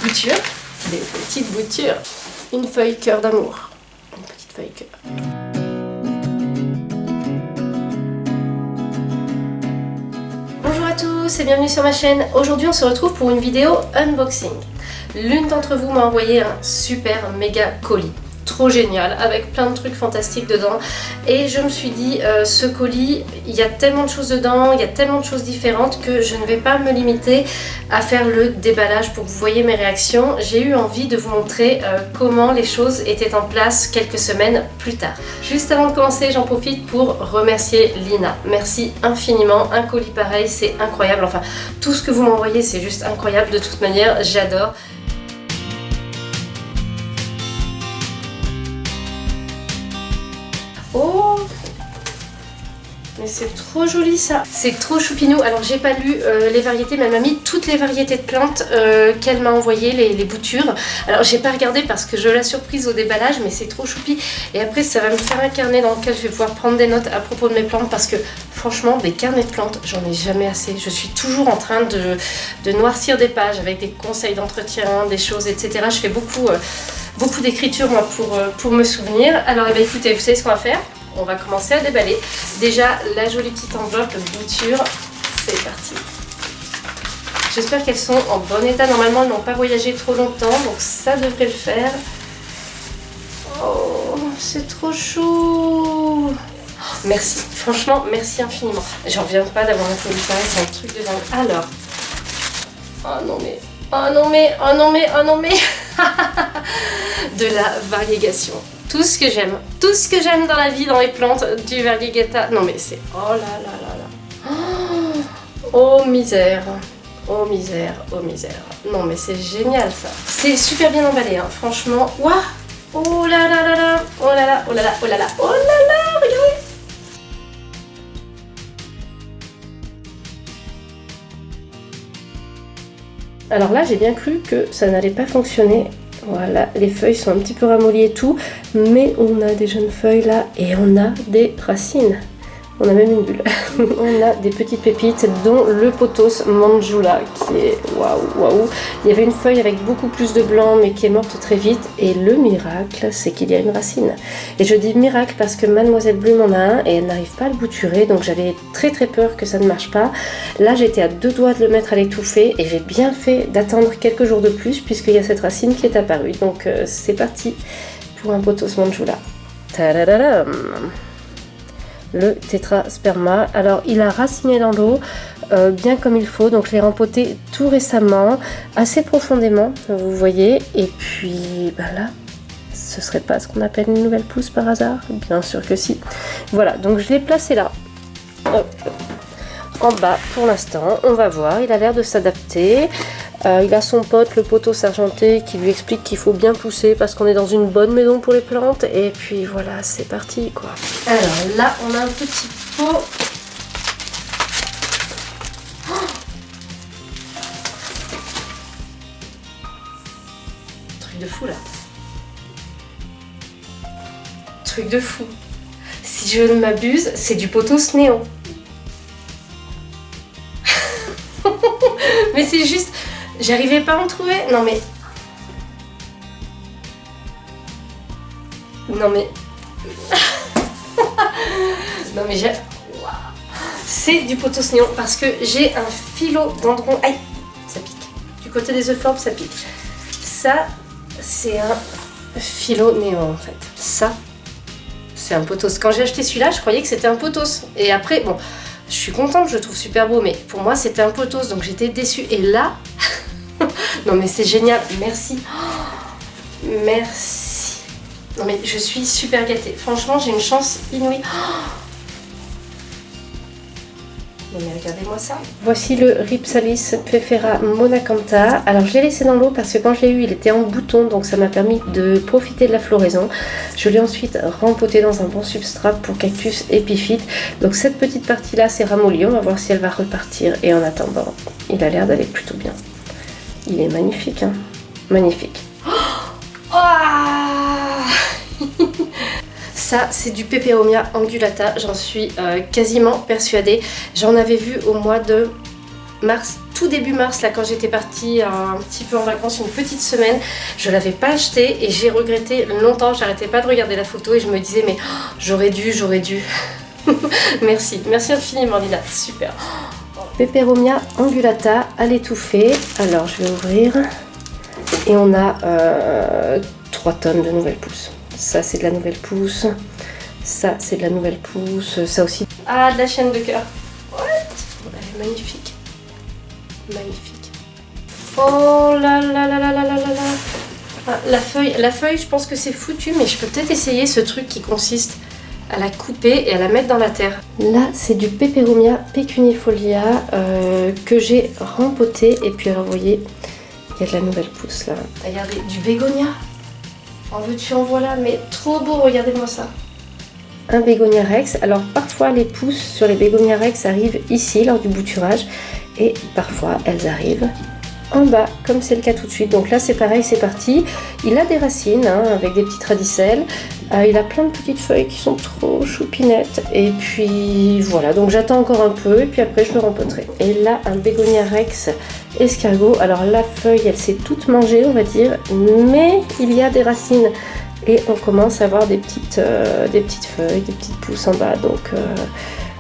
boutures. Des petites boutures. Une feuille cœur d'amour. Une petite feuille cœur. Bonjour à tous et bienvenue sur ma chaîne. Aujourd'hui on se retrouve pour une vidéo unboxing. L'une d'entre vous m'a envoyé un super méga colis. Trop génial, avec plein de trucs fantastiques dedans. Et je me suis dit, ce colis, il y a tellement de choses dedans, il y a tellement de choses différentes que je ne vais pas me limiter à faire le déballage pour que vous voyez mes réactions. J'ai eu envie de vous montrer comment les choses étaient en place quelques semaines plus tard. Juste avant de commencer, j'en profite pour remercier Lina. Merci infiniment, un colis pareil, c'est incroyable. Enfin, tout ce que vous m'envoyez, c'est juste incroyable de toute manière, j'adore. Oh, mais c'est trop joli ça. C'est trop choupinou. Alors j'ai pas lu les variétés, mais elle m'a mis toutes les variétés de plantes qu'elle m'a envoyées, les boutures. Alors j'ai pas regardé parce que je l'ai surprise au déballage, mais c'est trop choupi. Et après ça va me faire un carnet dans lequel je vais pouvoir prendre des notes à propos de mes plantes, parce que franchement des carnets de plantes, j'en ai jamais assez. Je suis toujours en train de noircir des pages avec des conseils d'entretien, des choses, etc. Je fais beaucoup d'écriture moi pour me souvenir. Alors eh bien, écoutez, vous savez ce qu'on va faire? On va commencer à déballer. Déjà la jolie petite enveloppe bouture, c'est parti. J'espère qu'elles sont en bon état. Normalement elles n'ont pas voyagé trop longtemps, donc ça devrait le faire. Oh, c'est trop chou. Merci, franchement merci infiniment. J'en reviens pas d'avoir un colis pareil, c'est un truc de dingue. Alors, oh non mais, oh non mais, oh non mais, oh non mais de la variégation. Tout ce que j'aime dans la vie, dans les plantes, du variegata. Non mais c'est, oh là là là là. Oh misère, oh misère, oh misère. Non mais c'est génial ça. C'est super bien emballé, hein. Franchement. Waouh. Oh là là là là, oh là là, oh là là, oh là là, oh là là, regardez. Alors là, j'ai bien cru que ça n'allait pas fonctionner. Voilà, les feuilles sont un petit peu ramollies et tout, mais on a des jeunes feuilles là et on a des racines. On a même une bulle. On a des petites pépites, dont le pothos Manjula qui est waouh, waouh. Il y avait une feuille avec beaucoup plus de blanc, mais qui est morte très vite. Et le miracle, c'est qu'il y a une racine. Et je dis miracle parce que Mademoiselle Bloom en a un et elle n'arrive pas à le bouturer, donc j'avais très peur que ça ne marche pas. Là, j'étais à deux doigts de le mettre à l'étouffer et j'ai bien fait d'attendre quelques jours de plus puisqu'il y a cette racine qui est apparue. Donc c'est parti pour un pothos Manjula. Tadadadam. Le tétrasperma. Alors il a raciné dans l'eau bien comme il faut, donc je l'ai rempoté tout récemment, assez profondément, vous voyez, et puis ben là, ce serait pas ce qu'on appelle une nouvelle pousse par hasard? Bien sûr que si. Voilà, donc je l'ai placé là. Hop. En bas pour l'instant, on va voir, il a l'air de s'adapter. Il a son pote, le pothos argenté, qui lui explique qu'il faut bien pousser parce qu'on est dans une bonne maison pour les plantes. Et puis voilà, c'est parti quoi. Alors là, on a un petit pot. Oh, truc de fou là. Truc de fou. Si je ne m'abuse, c'est du pothos néon. Mais c'est juste... J'arrivais pas à en trouver. Non mais... Non mais... Non mais j'ai... Wow. C'est du pothos néon parce que j'ai un philodendron... Aïe, ça pique. Du côté des euphorbes, ça pique. Ça, c'est un philo-néon en fait. Ça, c'est un pothos. Quand j'ai acheté celui-là, je croyais que c'était un pothos. Et après, bon... Je suis contente, je le trouve super beau, mais pour moi c'était un pothos, donc j'étais déçue. Et là, non mais c'est génial, merci. Oh, merci. Non mais je suis super gâtée. Franchement, j'ai une chance inouïe. Oh, non mais regardez-moi ça. Voici le Rhipsalis Pfeffera Monacantha. Alors je l'ai laissé dans l'eau parce que quand je l'ai eu, il était en bouton, donc ça m'a permis de profiter de la floraison. Je l'ai ensuite rempoté dans un bon substrat pour cactus épiphyte. Donc cette petite partie-là, c'est ramolli. On va voir si elle va repartir. Et en attendant, il a l'air d'aller plutôt bien. Il est magnifique, hein. Magnifique. Oh, ça, c'est du Peperomia angulata, j'en suis quasiment persuadée. J'en avais vu au mois de mars, tout début mars, là quand j'étais partie un petit peu en vacances, une petite semaine, je l'avais pas acheté et j'ai regretté longtemps, j'arrêtais pas de regarder la photo et je me disais mais oh, j'aurais dû. Merci infiniment Lila, super. Peperomia angulata à l'étouffée, alors je vais ouvrir et on a 3 tonnes de nouvelles pousses. Ça c'est de la nouvelle pousse, ça c'est de la nouvelle pousse, ça aussi. Ah, de la chaîne de cœur. What? Elle est magnifique. Magnifique. Oh là là là là là là là là. Ah, la feuille, je pense que c'est foutu, mais je peux peut-être essayer ce truc qui consiste à la couper et à la mettre dans la terre. Là, c'est du Peperomia pecunifolia que j'ai rempoté. Et puis alors, vous voyez, il y a de la nouvelle pousse là. Regardez, du bégonia. En veux-tu, en voilà, mais trop beau, regardez-moi ça. Un bégonia rex. Alors parfois les pousses sur les bégonia rex arrivent ici lors du bouturage et parfois elles arrivent en bas comme c'est le cas tout de suite. Donc là c'est pareil, c'est parti. Il a des racines hein, avec des petites radicelles. Il a plein de petites feuilles qui sont trop choupinettes et puis voilà, donc j'attends encore un peu et puis après je le rempoterai. Et là un bégonia rex escargot. Alors la feuille elle s'est toute mangée on va dire, mais il y a des racines. Et on commence à avoir des petites feuilles, des petites pousses en bas. Donc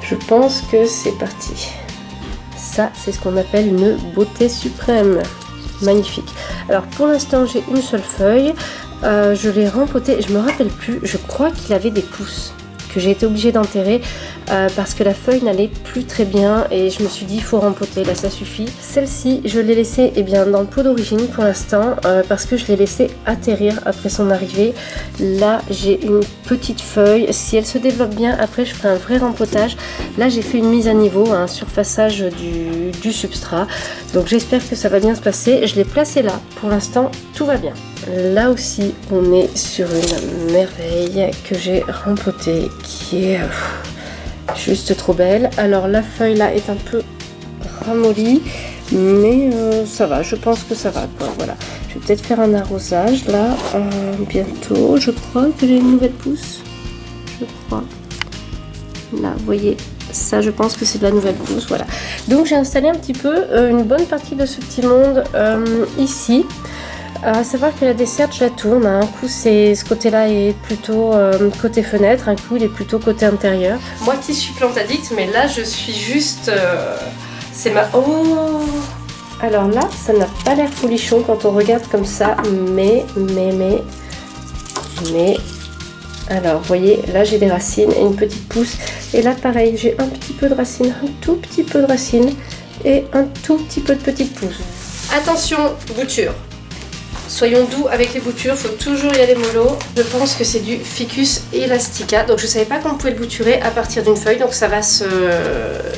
je pense que c'est parti. Ça, c'est ce qu'on appelle une beauté suprême. Magnifique. Alors pour l'instant, j'ai une seule feuille. Je l'ai rempotée. Je me rappelle plus. Je crois qu'il avait des pousses que j'ai été obligée d'enterrer parce que la feuille n'allait plus très bien et je me suis dit il faut rempoter, là ça suffit. Celle-ci je l'ai laissée dans le pot d'origine pour l'instant parce que je l'ai laissée atterrir après son arrivée. Là j'ai une petite feuille, si elle se développe bien après je ferai un vrai rempotage. Là j'ai fait une mise à niveau, un surfaçage du substrat, donc j'espère que ça va bien se passer. Je l'ai placée là, pour l'instant tout va bien. Là aussi on est sur une merveille que j'ai rempotée qui est juste trop belle. Alors la feuille là est un peu ramollie mais ça va, je pense que ça va quoi. Voilà, je vais peut-être faire un arrosage là bientôt. Je crois que j'ai une nouvelle pousse, je crois. Là vous voyez, ça je pense que c'est de la nouvelle pousse. Voilà, donc j'ai installé un petit peu une bonne partie de ce petit monde ici. À savoir que la desserte je la tourne, un coup ce côté là est plutôt côté fenêtre, un coup il est plutôt côté intérieur. Moi qui suis plante addict, mais là je suis juste... c'est ma... Oh. Alors là ça n'a pas l'air folichon quand on regarde comme ça, mais... Alors vous voyez, là j'ai des racines et une petite pousse, et là pareil j'ai un petit peu de racines, un tout petit peu de racines et un tout petit peu de petites pousses. Attention, bouture. Soyons doux avec les boutures, il faut toujours y aller mollo. Je pense que c'est du Ficus elastica, donc je savais pas qu'on pouvait le bouturer à partir d'une feuille, donc ça va se...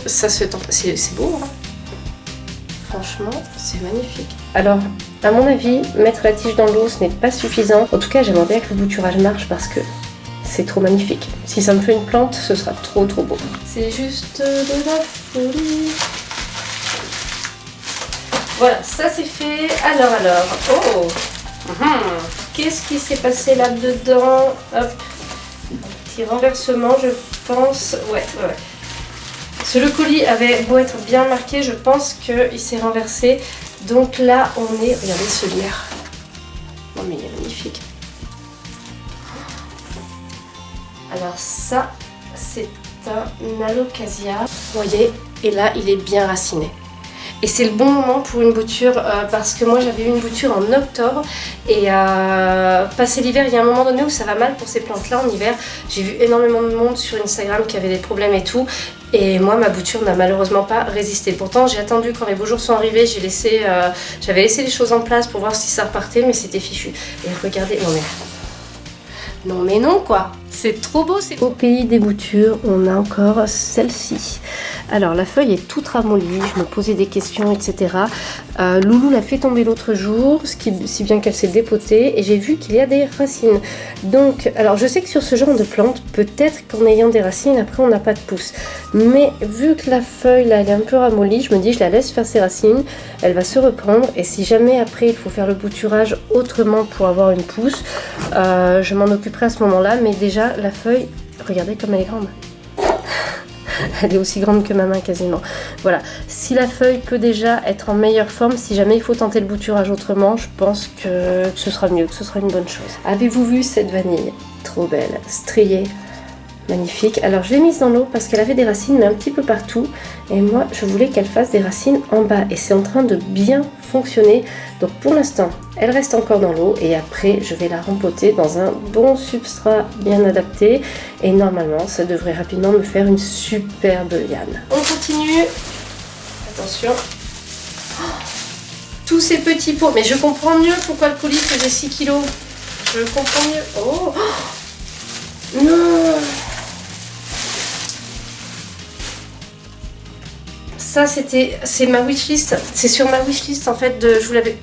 C'est beau, hein. Franchement, c'est magnifique. Alors, à mon avis, mettre la tige dans l'eau, ce n'est pas suffisant. En tout cas, j'aimerais bien que le bouturage marche parce que c'est trop magnifique. Si ça me fait une plante, ce sera trop beau. C'est juste de la folie. Voilà, ça c'est fait. Alors, oh, qu'est-ce qui s'est passé là-dedans? Hop, un petit renversement, je pense. Ouais. Le colis avait beau être bien marqué, je pense qu'il s'est renversé. Donc là, on est... Regardez ce lierre. Oh, mais il est magnifique. Alors ça, c'est un alocasia. Vous voyez, et là, il est bien raciné. Et c'est le bon moment pour une bouture parce que moi j'avais eu une bouture en octobre et passé l'hiver, il y a un moment donné où ça va mal pour ces plantes là en hiver. J'ai vu énormément de monde sur Instagram qui avait des problèmes et tout, et moi ma bouture n'a malheureusement pas résisté. Pourtant j'ai attendu quand les beaux jours sont arrivés, j'avais laissé les choses en place pour voir si ça repartait, mais c'était fichu. Et regardez, non mais non quoi, c'est trop beau. Au pays des boutures, on a encore celle-ci. Alors la feuille est toute ramollie, je me posais des questions, etc. Loulou l'a fait tomber l'autre jour, si bien qu'elle s'est dépotée, et j'ai vu qu'il y a des racines. Donc, alors je sais que sur ce genre de plante, peut-être qu'en ayant des racines, après on n'a pas de pousse. Mais vu que la feuille là, elle est un peu ramollie, je me dis je la laisse faire ses racines, elle va se reprendre, et si jamais après il faut faire le bouturage autrement pour avoir une pousse, je m'en occuperai à ce moment-là. Mais déjà la feuille, regardez comme elle est grande. Elle est aussi grande que ma main quasiment. Voilà, si la feuille peut déjà être en meilleure forme, si jamais il faut tenter le bouturage autrement, je pense que ce sera mieux, que ce sera une bonne chose. Avez-vous vu cette vanille? Trop belle, striée. Magnifique. Alors je l'ai mise dans l'eau parce qu'elle avait des racines mais un petit peu partout et moi je voulais qu'elle fasse des racines en bas et c'est en train de bien fonctionner. Donc pour l'instant elle reste encore dans l'eau et après je vais la rempoter dans un bon substrat bien adapté et normalement ça devrait rapidement me faire une superbe liane. On continue. Attention. Oh, tous ces petits pots. Mais je comprends mieux pourquoi le colis faisait 6 kilos. Je comprends mieux. Oh, non. Ça c'est ma wishlist, c'est sur ma wishlist en fait, je vous l'avais...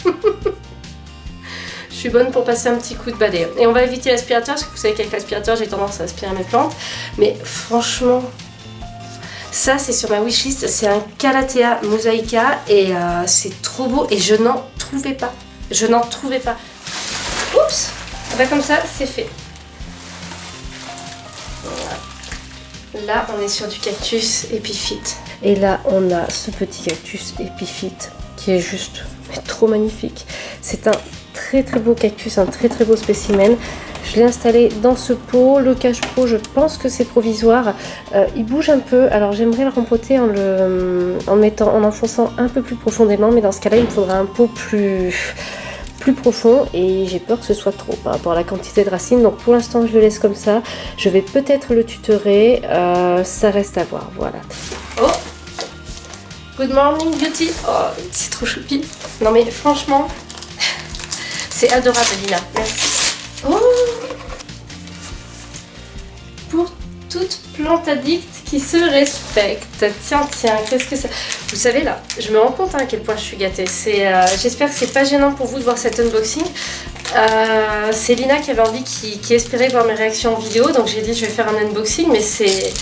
Je suis bonne pour passer un petit coup de balai. Et on va éviter l'aspirateur, parce que vous savez qu'avec l'aspirateur j'ai tendance à aspirer mes plantes. Mais franchement, ça c'est sur ma wishlist, c'est un Calathea mosaica et c'est trop beau et je n'en trouvais pas. Je n'en trouvais pas. Oups, bah comme ça c'est fait. Voilà. Là, on est sur du cactus épiphyte. Et là, on a ce petit cactus épiphyte qui est juste trop magnifique. C'est un très très beau cactus, un très très beau spécimen. Je l'ai installé dans ce pot. Le cache-pot, je pense que c'est provisoire. Il bouge un peu. Alors, j'aimerais le rempoter en enfonçant un peu plus profondément. Mais dans ce cas-là, il me faudra un pot plus profond et j'ai peur que ce soit trop par rapport à la quantité de racines, donc pour l'instant je le laisse comme ça. Je vais peut-être le tutorer, ça reste à voir. Voilà. Oh, good morning beauty. Oh, c'est trop choupi. Non mais franchement c'est adorable Lina, merci. Oh, pour toute plante addict qui se respecte. Tiens, qu'est-ce que ça... Vous savez là, je me rends compte à quel point je suis gâtée. J'espère que c'est pas gênant pour vous de voir cet unboxing. C'est Lina qui avait envie, qui espérait voir mes réactions en vidéo, donc j'ai dit je vais faire un unboxing, mais c'est...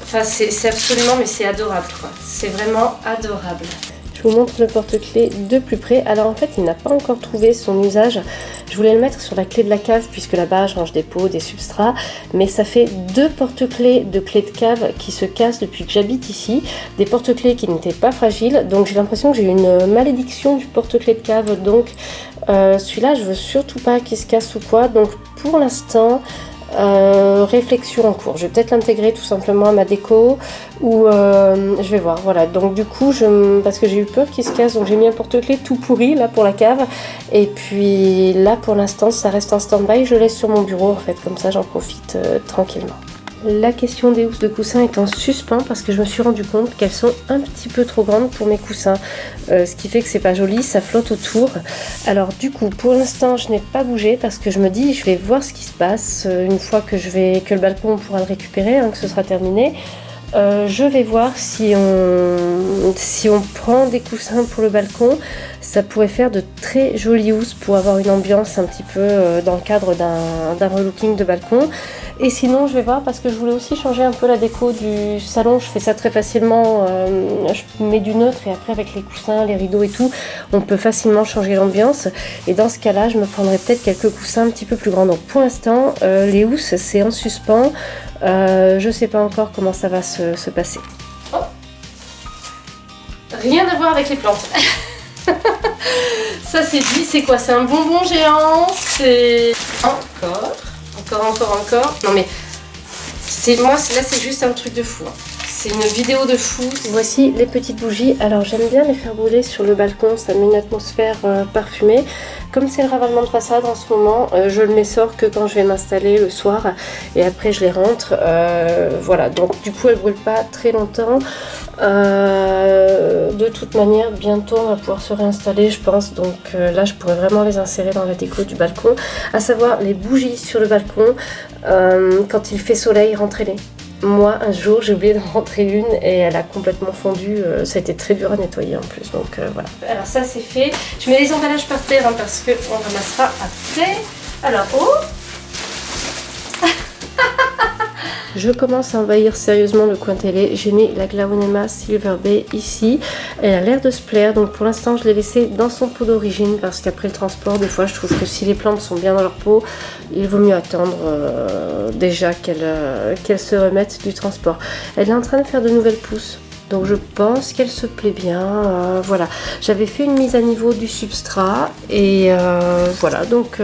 Enfin, c'est absolument, mais c'est adorable quoi. C'est vraiment adorable. Je vous montre le porte-clés de plus près. Alors en fait, il n'a pas encore trouvé son usage. Je voulais le mettre sur la clé de la cave puisque là-bas, je range des pots, des substrats. Mais ça fait 2 porte-clés de clés de cave qui se cassent depuis que j'habite ici. Des porte-clés qui n'étaient pas fragiles. Donc j'ai l'impression que j'ai une malédiction du porte-clés de cave. Donc celui-là, je veux surtout pas qu'il se casse ou quoi. Donc pour l'instant... réflexion en cours. Je vais peut-être l'intégrer tout simplement à ma déco ou je vais voir. Voilà, donc du coup, parce que j'ai eu peur qu'il se casse, donc j'ai mis un porte-clés tout pourri là pour la cave. Et puis là, pour l'instant, ça reste en stand-by. Je le laisse sur mon bureau en fait, comme ça, j'en profite tranquillement. La question des housses de coussins est en suspens parce que je me suis rendu compte qu'elles sont un petit peu trop grandes pour mes coussins. Ce qui fait que c'est pas joli, ça flotte autour. Alors du coup, pour l'instant, je n'ai pas bougé parce que je me dis, je vais voir ce qui se passe une fois que le balcon on pourra le récupérer, que ce sera terminé. Je vais voir si on prend des coussins pour le balcon. Ça pourrait faire de très jolies housses pour avoir une ambiance un petit peu dans le cadre d'un relooking de balcon. Et sinon je vais voir parce que je voulais aussi changer un peu la déco du salon. Je fais ça très facilement, je mets du neutre et après avec les coussins, les rideaux et tout, on peut facilement changer l'ambiance. Et dans ce cas là je me prendrai peut-être quelques coussins un petit peu plus grands. Donc pour l'instant les housses c'est en suspens. Je sais pas encore comment ça va se passer. Oh, rien à voir avec les plantes. Ça c'est dit, c'est quoi? C'est un bonbon géant. C'est encore. Non mais là c'est juste un truc de fou. C'est une vidéo de fou. Voici les petites bougies. Alors j'aime bien les faire brûler sur le balcon, ça met une atmosphère parfumée. Comme c'est le ravalement de façade en ce moment, je ne les sors que quand je vais m'installer le soir et après je les rentre. Voilà, donc du coup elles ne brûlent pas très longtemps. De toute manière, bientôt on va pouvoir se réinstaller, je pense. Donc là, je pourrais vraiment les insérer dans la déco du balcon. À savoir les bougies sur le balcon, quand il fait soleil, rentrez-les. Moi, un jour, j'ai oublié d'en rentrer une et elle a complètement fondu. Ça a été très dur à nettoyer en plus. Donc voilà. Alors ça, c'est fait. Je mets les emballages par terre parce qu'on ramassera après. Alors, oh Je commence à envahir sérieusement le coin télé. J'ai mis la Glaonema Silver Bay ici. Elle a l'air de se plaire, donc pour l'instant je l'ai laissée dans son pot d'origine parce qu'après le transport, des fois je trouve que si les plantes sont bien dans leur pot, il vaut mieux attendre déjà qu'elle se remette du transport. Elle est en train de faire de nouvelles pousses. Donc je pense qu'elle se plaît bien, voilà. J'avais fait une mise à niveau du substrat et voilà, donc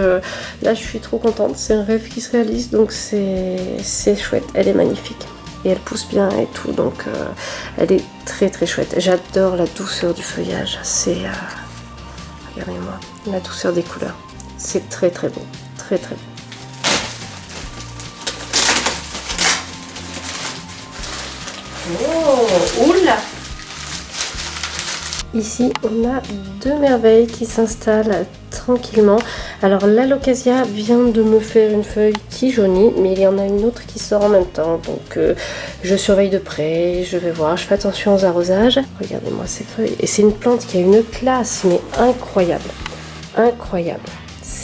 là je suis trop contente, c'est un rêve qui se réalise, donc c'est chouette, elle est magnifique. Et elle pousse bien et tout, donc elle est très très chouette. J'adore la douceur du feuillage, c'est, regardez-moi, la douceur des couleurs. C'est très très beau, très très beau. Oh, oula! Ici, on a deux merveilles qui s'installent tranquillement. Alors, l'Alocasia vient de me faire une feuille qui jaunit, mais il y en a une autre qui sort en même temps. Donc, je surveille de près, je vais voir, je fais attention aux arrosages. Regardez-moi ces feuilles. Et c'est une plante qui a une classe, mais incroyable. Incroyable.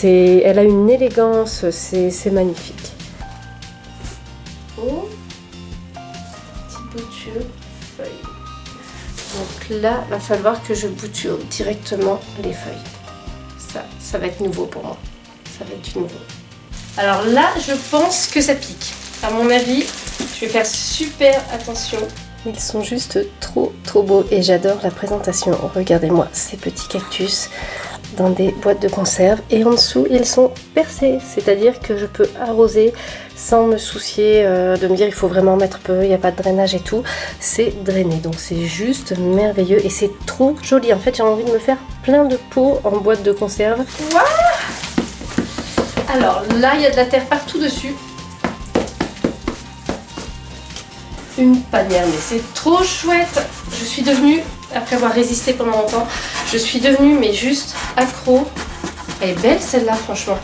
Elle a une élégance, c'est magnifique. Oh. Bouture, feuille. Donc là, il va falloir que je bouture directement les feuilles. Ça va être nouveau pour moi. Ça va être du nouveau. Alors là, je pense que ça pique. À mon avis, je vais faire super attention. Ils sont juste trop beaux et j'adore la présentation. Regardez-moi ces petits cactus dans des boîtes de conserve et en dessous ils sont percés, c'est-à-dire que je peux arroser sans me soucier de me dire il faut vraiment mettre peu, il n'y a pas de drainage et tout, c'est drainé, donc c'est juste merveilleux et c'est trop joli. En fait j'ai envie de me faire plein de pots en boîte de conserve. Wow. Alors là il y a de la terre partout dessus, une panière, mais c'est trop chouette. Je suis devenue, après avoir résisté pendant longtemps, je suis devenue mais juste accro. Elle est belle celle-là franchement.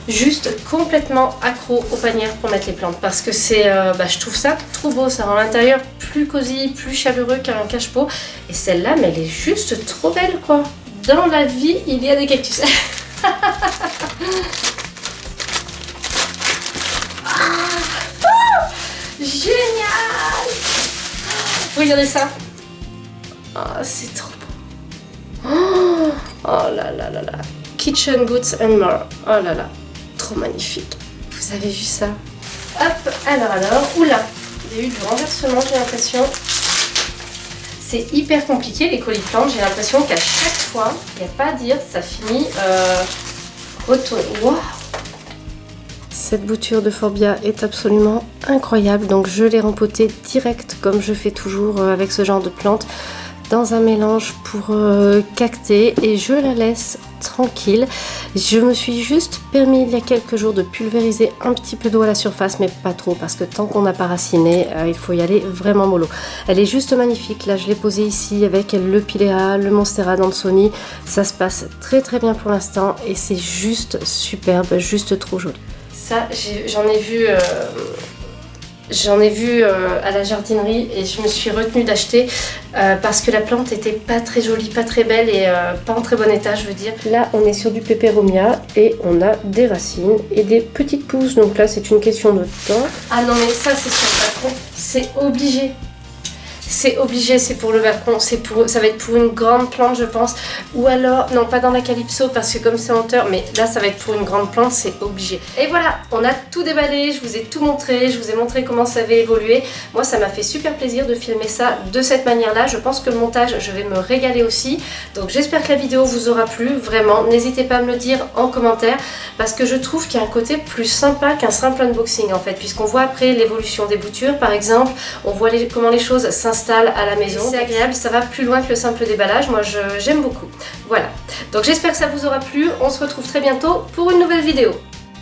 Juste complètement accro aux panières pour mettre les plantes parce que c'est, je trouve ça trop beau, ça rend l'intérieur plus cosy, plus chaleureux qu'un cache-pot. Et celle-là, mais elle est juste trop belle quoi. Dans la vie, il y a des cactus. Génial! Regardez ça. Ah, c'est trop beau. Oh là là là là. Kitchen Goods and More. Oh là là. Trop magnifique. Vous avez vu ça? Hop, alors, oula. Il y a eu du renversement, j'ai l'impression. C'est hyper compliqué les coliplantes. J'ai l'impression qu'à chaque fois, il n'y a pas à dire, ça finit retourner. Waouh! Cette bouture de Forbia est absolument incroyable, donc je l'ai rempotée direct comme je fais toujours avec ce genre de plante dans un mélange pour cacter et je la laisse tranquille. Je me suis juste permis il y a quelques jours de pulvériser un petit peu d'eau à la surface, mais pas trop parce que tant qu'on n'a pas raciné, il faut y aller vraiment mollo. Elle est juste magnifique, là je l'ai posée ici avec le Pilea, le Monstera d'Ansoni, ça se passe très très bien pour l'instant et c'est juste superbe, juste trop joli. Ça, j'en ai vu à la jardinerie et je me suis retenue d'acheter parce que la plante était pas très jolie, pas très belle et pas en très bon état, je veux dire. Là, on est sur du Peperomia et on a des racines et des petites pousses. Donc là, c'est une question de temps. Ah non, mais ça, c'est sur le balcon. C'est obligé. C'est obligé, c'est pour le balcon, ça va être pour une grande plante je pense. Ou alors, non pas dans la Calypso parce que comme c'est en hauteur, mais là ça va être pour une grande plante, c'est obligé. Et voilà, on a tout déballé, je vous ai tout montré, je vous ai montré comment ça avait évolué. Moi ça m'a fait super plaisir de filmer ça de cette manière-là. Je pense que le montage, je vais me régaler aussi. Donc j'espère que la vidéo vous aura plu, vraiment. N'hésitez pas à me le dire en commentaire parce que je trouve qu'il y a un côté plus sympa qu'un simple unboxing en fait. Puisqu'on voit après l'évolution des boutures par exemple, on voit comment les choses s'installent à la maison. C'est agréable, ça va plus loin que le simple déballage. Moi j'aime beaucoup. Voilà. Donc j'espère que ça vous aura plu. On se retrouve très bientôt pour une nouvelle vidéo.